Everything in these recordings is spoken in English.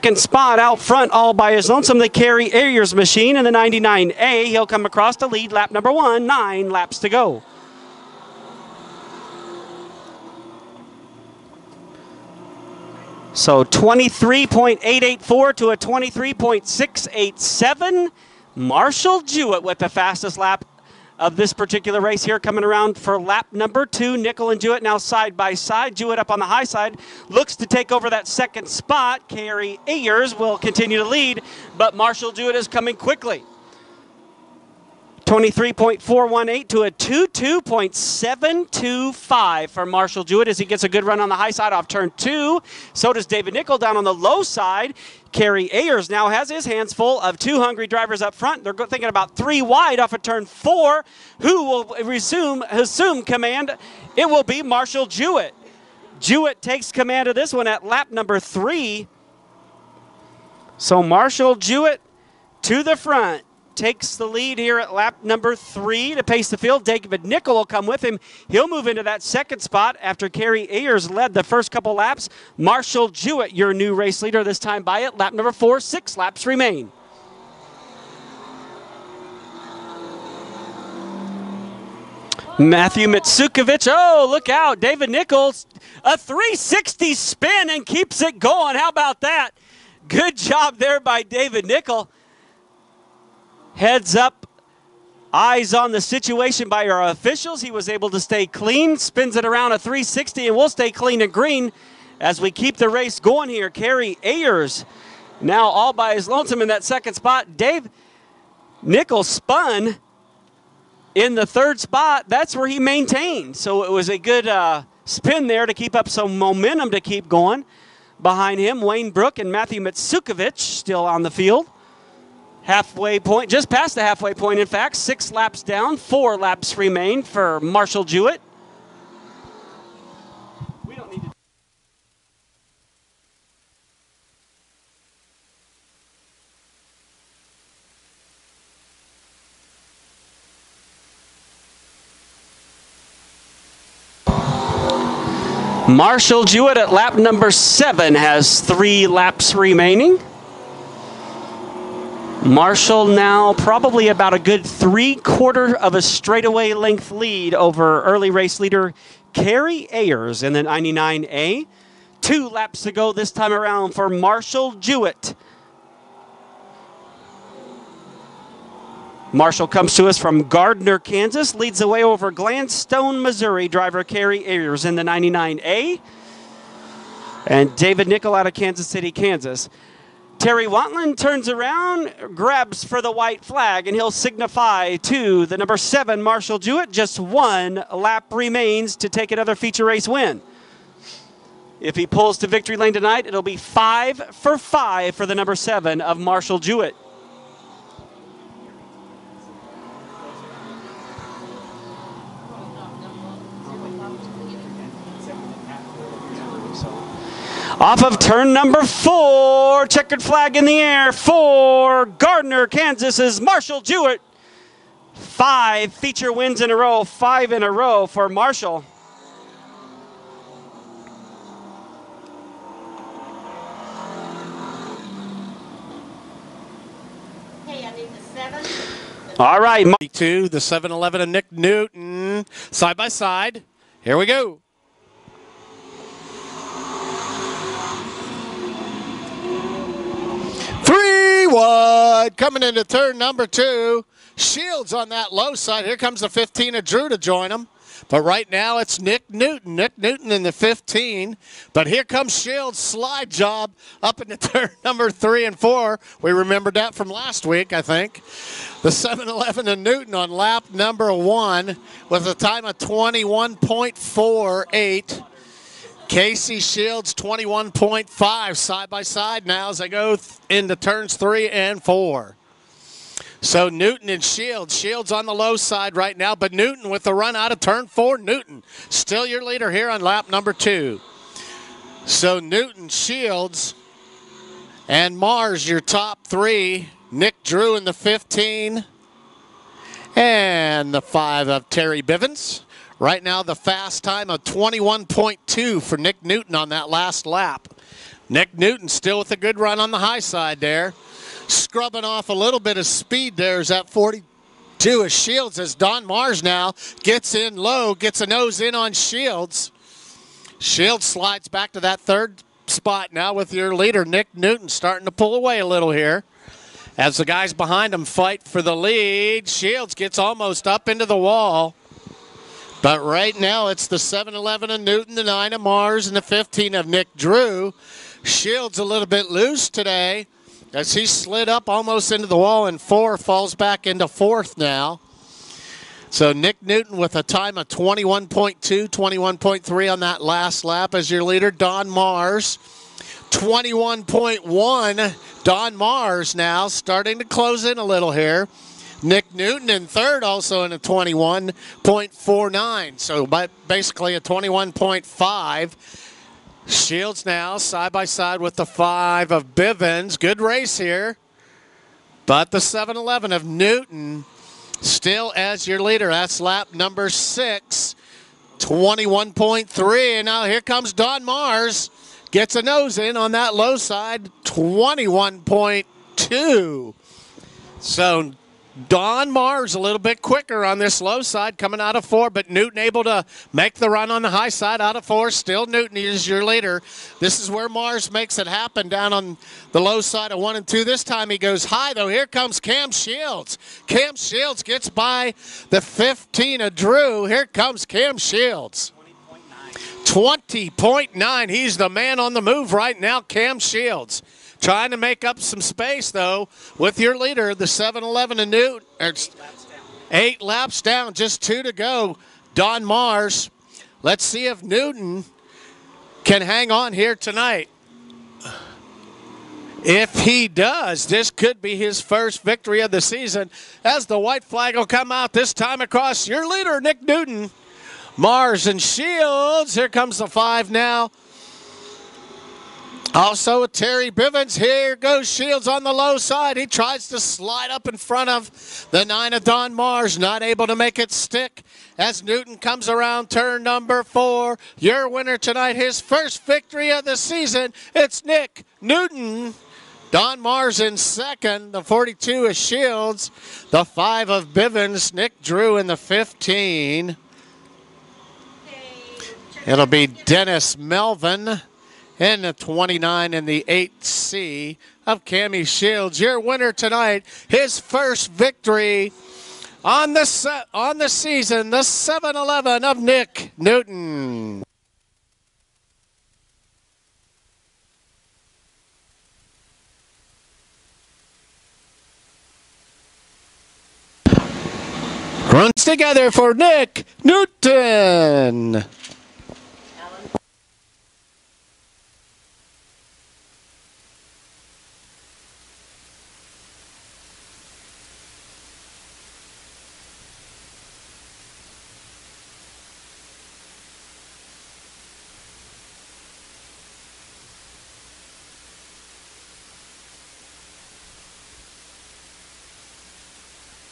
second spot out front all by his lonesome, the Kerry Ayers machine in the 99A. He'll come across to lead lap number 1, 9 laps to go. So 23.884 to a 23.687. Marshall Jewett with the fastest lap of this particular race here, coming around for lap number 2. Nickel and Jewett now side by side. Jewett up on the high side, looks to take over that second spot. Kerry Ayers will continue to lead, but Marshall Jewett is coming quickly. 23.418 to a 22.725 for Marshall Jewett as he gets a good run on the high side off turn 2. So does David Nickel down on the low side. Kerry Ayers now has his hands full of 2 hungry drivers up front. They're thinking about 3 wide off of turn 4. Who will assume command? It will be Marshall Jewett. Jewett takes command of this one at lap number 3. So Marshall Jewett to the front. Takes the lead here at lap number 3 to pace the field. David Nickel will come with him. He'll move into that second spot after Kerry Ayers led the first couple laps. Marshall Jewett, your new race leader, this time by it. Lap number 4, 6 laps remain. Matthew Mitsukovich, oh, look out. David Nichols, a 360 spin and keeps it going. How about that? Good job there by David Nickel. Heads up, eyes on the situation by our officials. He was able to stay clean, spins it around a 360, and we'll stay clean and green as we keep the race going here. Kerry Ayers now all by his lonesome in that second spot. Dave Nichols spun in the third spot. That's where he maintained. So it was a good spin there to keep up some momentum to keep going. Behind him, Wayne Brook and Matthew Mitsukovich still on the field. Halfway point, just past the halfway point, in fact. 6 laps down, 4 laps remain for Marshall Jewett. We don't need to. Marshall Jewett at lap number 7 has 3 laps remaining. Marshall now probably about a good 3/4 of a straightaway length lead over early race leader Kerry Ayers in the 99A. 2 laps to go this time around for Marshall Jewett. Marshall comes to us from Gardner, Kansas, leads the way over Gladstone, Missouri, driver Kerry Ayers in the 99A. And David Nickel out of Kansas City, Kansas. Terry Wantland turns around, grabs for the white flag, and he'll signify to the number 7, Marshall Jewett. Just 1 lap remains to take another feature race win. If he pulls to victory lane tonight, it'll be 5 for 5 for the number 7 of Marshall Jewett. Off of turn number 4, checkered flag in the air for Gardner, Kansas is Marshall Jewett. 5 feature wins in a row, 5 in a row for Marshall. Hey, I need the 7. All right. The 7-11 and Nick Newton side by side. Here we go. Wide coming into turn number 2. Shields on that low side. Here comes the 15 of Drew to join him. But right now it's Nick Newton. Nick Newton in the 15. But here comes Shields' slide job up into turn number 3 and 4. We remembered that from last week, I think. The 7-11 of Newton on lap number 1 with a time of 21.48. Casey Shields 21.5 side by side now as they go into turns 3 and 4. So Newton and Shields. Shields on the low side right now, but Newton with the run out of turn 4. Newton still your leader here on lap number 2. So Newton, Shields, and Mars your top 3. Nick Drew in the 15. And the 5 of Terry Bivens. Right now, the fast time of 21.2 for Nick Newton on that last lap. Nick Newton still with a good run on the high side there. Scrubbing off a little bit of speed there is at 42 of Shields as Don Mars now gets in low, gets a nose in on Shields. Shields slides back to that third spot now with your leader, Nick Newton, starting to pull away a little here. As the guys behind him fight for the lead, Shields gets almost up into the wall. But right now it's the 7-11 of Newton, the 9 of Mars, and the 15 of Nick Drew. Shields a little bit loose today as he slid up almost into the wall, and 4 falls back into 4th now. So Nick Newton with a time of 21.2, 21.3 on that last lap as your leader. Don Mars, 21.1. Don Mars now starting to close in a little here. Nick Newton in third, also in a 21.49. So basically a 21.5. Shields now side by side with the 5 of Bivens. Good race here. But the 7-11 of Newton still as your leader. That's lap number 6. 21.3. And now here comes Don Mars. Gets a nose in on that low side. 21.2. So Don Mars a little bit quicker on this low side coming out of 4, but Newton able to make the run on the high side out of 4. Still Newton is your leader. This is where Mars makes it happen down on the low side of 1 and 2. This time he goes high, though. Here comes Cam Shields. Cam Shields gets by the 15 of Drew. Here comes Cam Shields. 20.9. He's the man on the move right now, Cam Shields. Trying to make up some space, though, with your leader, the 7-11 of Newton. 8 laps down, just 2 to go. Don Mars. Let's see if Newton can hang on here tonight. If he does, this could be his first victory of the season as the white flag will come out this time across your leader, Nick Newton. Mars and Shields. Here comes the 5 now. Also Terry Bivens. Here goes Shields on the low side. He tries to slide up in front of the 9 of Don Mars. Not able to make it stick as Newton comes around turn number 4. Your winner tonight, his first victory of the season. It's Nick Newton. Don Mars in second. The 42 is Shields. The 5 of Bivens. Nick Drew in the 15. It'll be Dennis Melvin in the 29 and the 8C of Cammy Shields. Your winner tonight, his first victory on the season, the 7-11 of Nick Newton. Runs together for Nick Newton.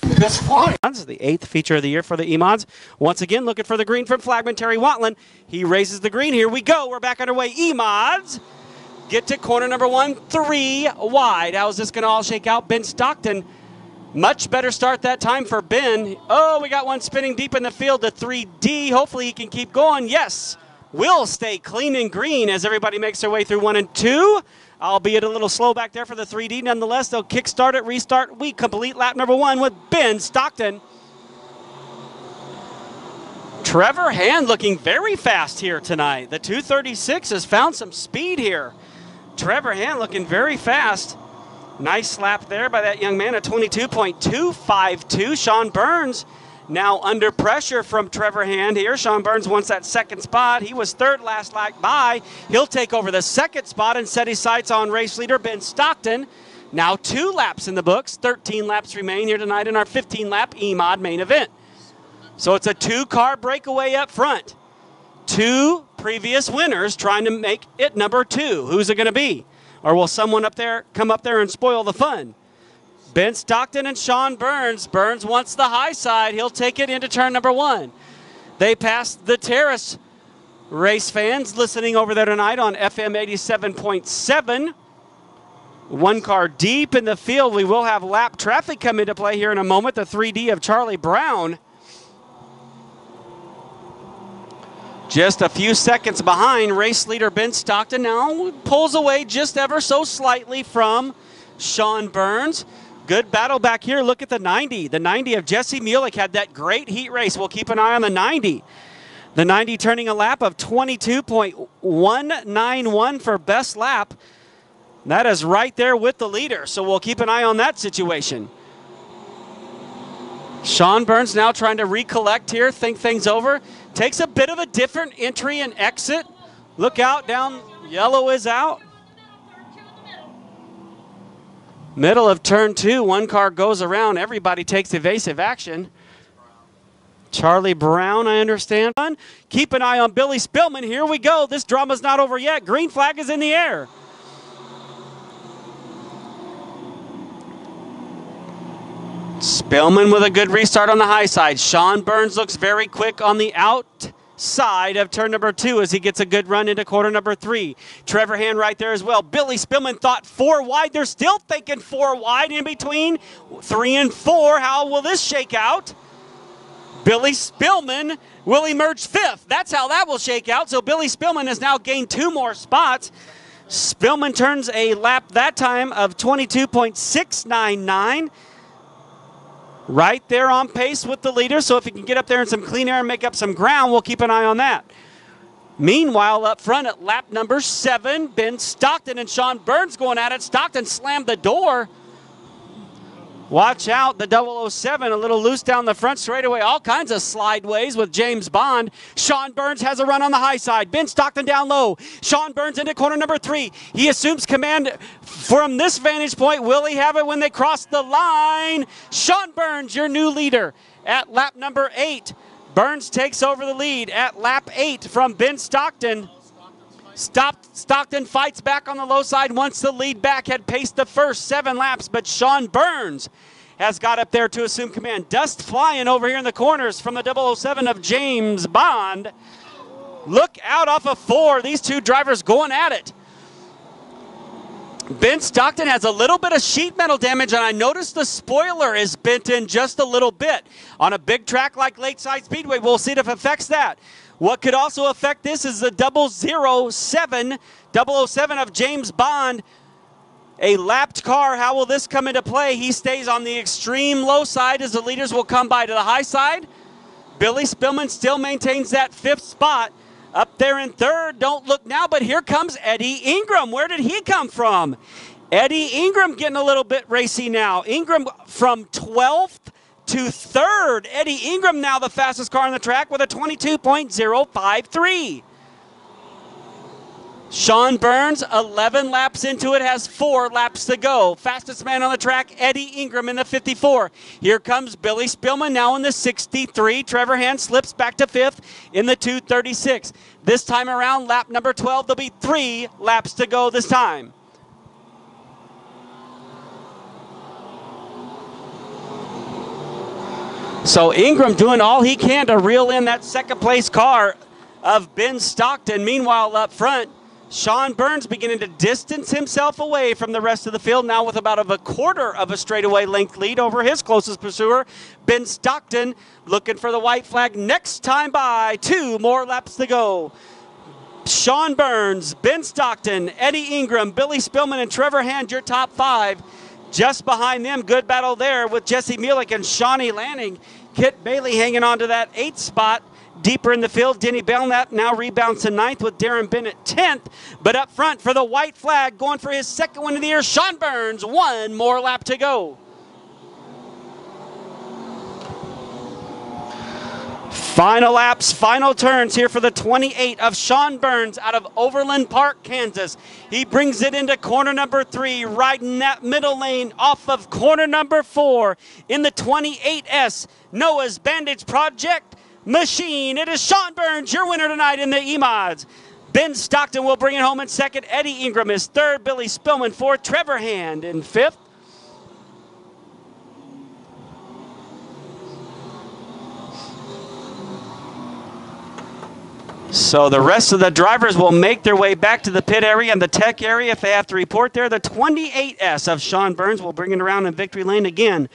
That's fine. The 8th feature of the year for the E-Mods. Once again, looking for the green from flagman Terry Watland. He raises the green. Here we go. We're back underway. E-Mods get to corner number 1, 3 wide. How's this going to all shake out? Ben Stockton, much better start that time for Ben. Oh, we got one spinning deep in the field to 3D. Hopefully he can keep going. Yes, will stay clean and green as everybody makes their way through 1 and 2. Albeit a little slow back there for the 3D. Nonetheless, they'll kickstart it, restart. We complete lap number 1 with Ben Stockton. Trevor Hand looking very fast here tonight. The 236 has found some speed here. Trevor Hand looking very fast. Nice lap there by that young man, a 22.252. Sean Burns now under pressure from Trevor Hand here. Sean Burns wants that second spot. He was third last lap by. He'll take over the second spot and set his sights on race leader Ben Stockton. Now 2 laps in the books. 13 laps remain here tonight in our 15-lap E-Mod main event. So it's a 2-car breakaway up front. 2 previous winners trying to make it number 2. Who's it going to be? Or will someone up there come up there and spoil the fun? Ben Stockton and Sean Burns. Burns wants the high side. He'll take it into turn number 1. They pass the terrace Race fans listening over there tonight on FM 87.7. One car deep in the field. We will have lap traffic come into play here in a moment. The 3D of Charlie Brown. Just a few seconds behind. Race leader Ben Stockton now pulls away just ever so slightly from Sean Burns. Good battle back here. Look at the 90. The 90 of Jesse Mulek had that great heat race. We'll keep an eye on the 90. The 90 turning a lap of 22.191 for best lap. That is right there with the leader, so we'll keep an eye on that situation. Sean Burns now trying to recollect here, think things over. Takes a bit of a different entry and exit. Look out, down, yellow is out. Middle of turn 2, one car goes around. Everybody takes evasive action. Charlie Brown, I understand. Keep an eye on Billy Spillman. Here we go. This drama's not over yet. Green flag is in the air. Spillman with a good restart on the high side. Sean Burns looks very quick on the outside of turn number 2 as he gets a good run into quarter number 3. Trevor Hand right there as well. Billy Spillman thought 4 wide. They're still thinking 4 wide in between 3 and 4. How will this shake out? Billy Spillman will emerge 5th. That's how that will shake out. So Billy Spillman has now gained 2 more spots. Spillman turns a lap that time of 22.699. Right there on pace with the leader, so if he can get up there in some clean air and make up some ground, we'll keep an eye on that. Meanwhile, up front at lap number 7, Ben Stockton and Sean Burns going at it. Stockton slammed the door. Watch out, the 007 a little loose down the front straightaway. All kinds of slideways with James Bond. Sean Burns has a run on the high side. Ben Stockton down low. Sean Burns into corner number 3. He assumes command from this vantage point. Will he have it when they cross the line? Sean Burns, your new leader at lap number 8. Burns takes over the lead at lap 8 from Ben Stockton. Stockton fights back on the low side once the lead back had paced the first 7 laps, but Sean Burns has got up there to assume command. Dust flying over here in the corners from the 007 of James Bond. Look out off of 4. These two drivers going at it. Ben Stockton has a little bit of sheet metal damage, and I noticed the spoiler is bent in just a little bit. On a big track like Lakeside Speedway, we'll see if it affects that. What could also affect this is the 007 of James Bond. A lapped car. How will this come into play? He stays on the extreme low side as the leaders will come by to the high side. Billy Spillman still maintains that 5th spot. Up there in 3rd, don't look now, but here comes Eddie Ingram. Where did he come from? Eddie Ingram getting a little bit racy now. Ingram from 12th to 3rd. Eddie Ingram now the fastest car on the track with a 22.053. Sean Burns, 11 laps into it, has 4 laps to go. Fastest man on the track, Eddie Ingram in the 54. Here comes Billy Spillman now in the 63. Trevor Hand slips back to 5th in the 236. This time around, lap number 12, there'll be 3 laps to go this time. So Ingram doing all he can to reel in that 2nd place car of Ben Stockton. Meanwhile, up front, Sean Burns beginning to distance himself away from the rest of the field, now with about a quarter of a straightaway length lead over his closest pursuer, Ben Stockton, looking for the white flag next time by. 2 more laps to go. Sean Burns, Ben Stockton, Eddie Ingram, Billy Spillman, and Trevor Hand, your top 5. Just behind them, good battle there with Jesse Mulek and Shawnee Lanning. Kit Bailey hanging on to that 8th spot. Deeper in the field, Denny Belknap now rebounds to 9th with Darren Bennett 10th. But up front for the white flag, going for his 2nd win of the year, Sean Burns. 1 more lap to go. Final laps, final turns here for the 28 of Sean Burns out of Overland Park, Kansas. He brings it into corner number 3, riding that middle lane off of corner number 4 in the 28S Noah's Bandage Project Machine. It is Sean Burns, your winner tonight in the E-Mods. Ben Stockton will bring it home in 2nd. Eddie Ingram is 3rd. Billy Spillman 4th. Trevor Hand in 5th. So the rest of the drivers will make their way back to the pit area and the tech area if they have to report there. The 28S of Sean Burns will bring it around in victory lane again.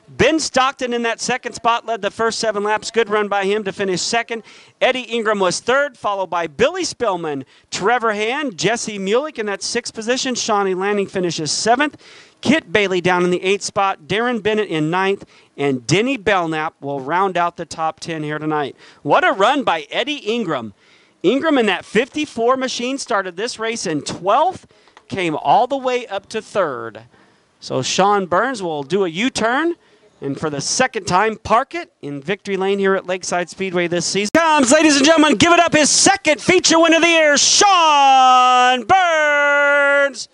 Ben Stockton in that second spot led the first 7 laps. Good run by him to finish second. Eddie Ingram was third, followed by Billy Spillman, Trevor Hand, Jesse Mulick in that 6th position. Shawnee Lanning finishes 7th. Kit Bailey down in the 8th spot. Darren Bennett in 9th. And Denny Belknap will round out the top 10 here tonight. What a run by Eddie Ingram. Ingram in that 54 machine started this race in 12th, came all the way up to 3rd. So Sean Burns will do a U-turn and for the second time park it in victory lane here at Lakeside Speedway this season. Comes, ladies and gentlemen, give it up, his second feature win of the year, Sean Burns.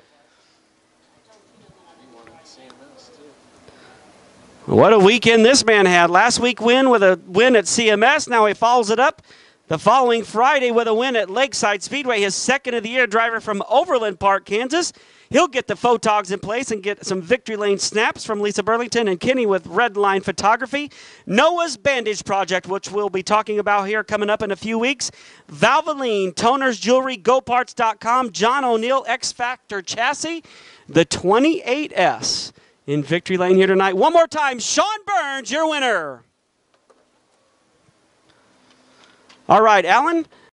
What a weekend this man had. Last week win with a win at CMS. Now he follows it up the following Friday with a win at Lakeside Speedway, his second of the year. Driver from Overland Park, Kansas. He'll get the photogs in place and get some victory lane snaps from Lisa Burlington and Kenny with Red Line Photography. Noah's Bandage Project, which we'll be talking about here coming up in a few weeks. Valvoline, Toners Jewelry, GoParts.com, John O'Neill, X Factor Chassis, the 28S in victory lane here tonight. One more time, Sean Burns, your winner. All right, Alan,